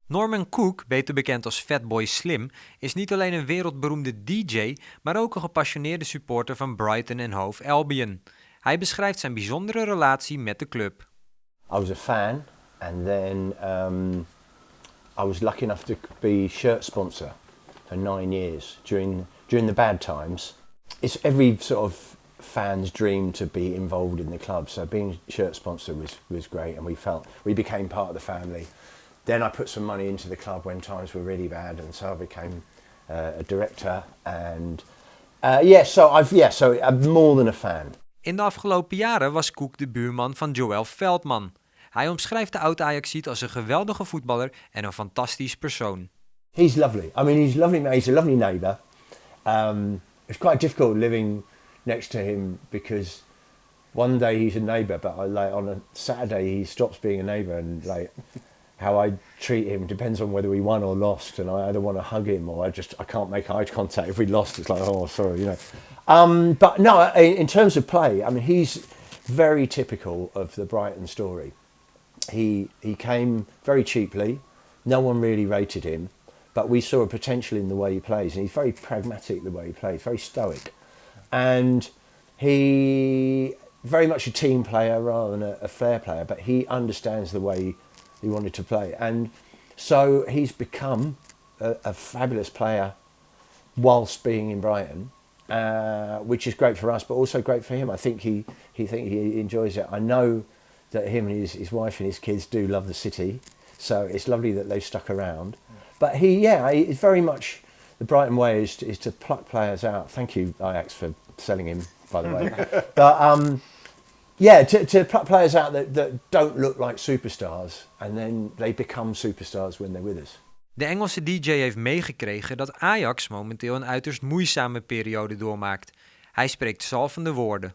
Norman Cook, beter bekend als Fatboy Slim, is niet alleen een wereldberoemde DJ, maar ook een gepassioneerde supporter van Brighton Hove Albion. Hij beschrijft zijn bijzondere relatie met de club. I was a fan, and then I was lucky enough to be shirt sponsor for 9 years during the bad times. It's every sort of fan's dream to be involved in the club. So being shirt sponsor was great, and we became part of the family. Then I put some money into the club when times were really bad, and so I became a director. And so I'm more than a fan. In de afgelopen jaren was Cook de buurman van Joël Veltman. Hij omschrijft de oud-Ajaxiet als een geweldige voetballer en een fantastisch persoon. He's lovely. I mean, he's lovely. He's a lovely neighbour. It's quite difficult living next to him because one day he's a neighbour, but on a Saturday he stops being a neighbour, and how I treat him depends on whether we won or lost, and I either want to hug him or I can't make eye contact. If we lost, it's like, oh, sorry, you know. But no, in terms of play, I mean, he's very typical of the Brighton story. He came very cheaply. No one really rated him, but we saw a potential in the way he plays, and he's very pragmatic the way he plays, very stoic, and he very much a team player rather than a flair player, but he understands the way he wanted to play, and so he's become a fabulous player whilst being in Brighton, which is great for us, but also great for him. I think he enjoys it. I know that him and his wife and his kids do love the city, so it's lovely that they've stuck around. But it's very much the Brighton way is to pluck players out. Thank you, Ajax, for selling him, by the way. But to pluck players out that don't look like superstars, and then they become superstars when they're with us. De Engelse DJ heeft meegekregen dat Ajax momenteel een uiterst moeizame periode doormaakt. Hij spreekt zalvende woorden.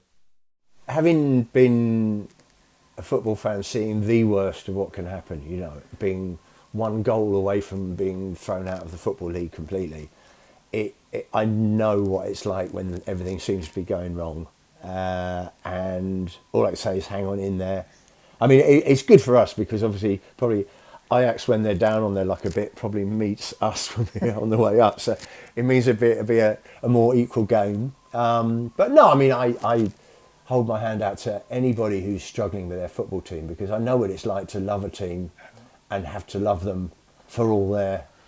Having been a football fan, seeing the worst of what can happen, you know, being one goal away from being thrown out of the Football League completely, I know what it's like when everything seems to be going wrong. And all I can say is hang on in there. I mean, it's good for us because obviously probably Ajax, when they're down on their luck a bit, probably meets us when we're on the way up. So it means it'll be a more equal game. But no, I mean, I hold my hand out to anybody who's struggling with their football team, because I know what it's like to love a team and have to love them for all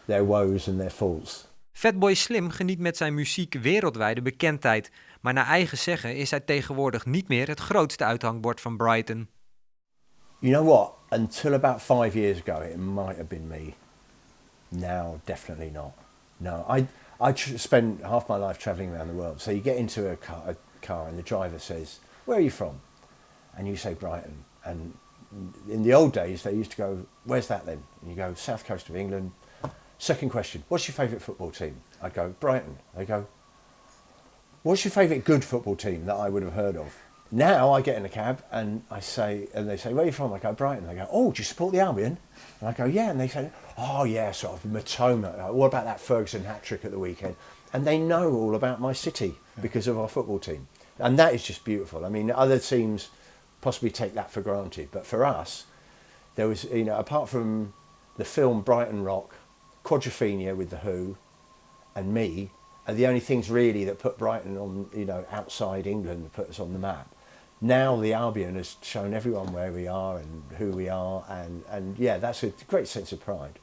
their woes and their faults. Fatboy Slim geniet met zijn muziek wereldwijde bekendheid, maar naar eigen zeggen is hij tegenwoordig niet meer het grootste uithangbord van Brighton. You know what? Until about 5 years ago, it might have been me. Now, definitely not. No, I spent half my life travelling around the world. So you get into a car and the driver says, "Where are you from?" And you say Brighton. And in the old days, they used to go, "Where's that then?" And you go, "South coast of England." Second question, "What's your favourite football team?" I go, "Brighton." They go, "What's your favourite good football team that I would have heard of?" Now I get in a cab and they say, "Where are you from?" I go, "Brighton." They go, "Oh, do you support the Albion?" And I go, "Yeah." And they say, "Oh yeah, sort of Matoma. What about that Ferguson hat-trick at the weekend?" And they know all about my city because of our football team. And that is just beautiful. I mean, other teams possibly take that for granted, but for us, there was, you know, apart from the film Brighton Rock, Quadrophenia with The Who, and me, are the only things really that put Brighton on, you know, outside England, that put us on the map. Now the Albion has shown everyone where we are and who we are, and yeah, that's a great sense of pride.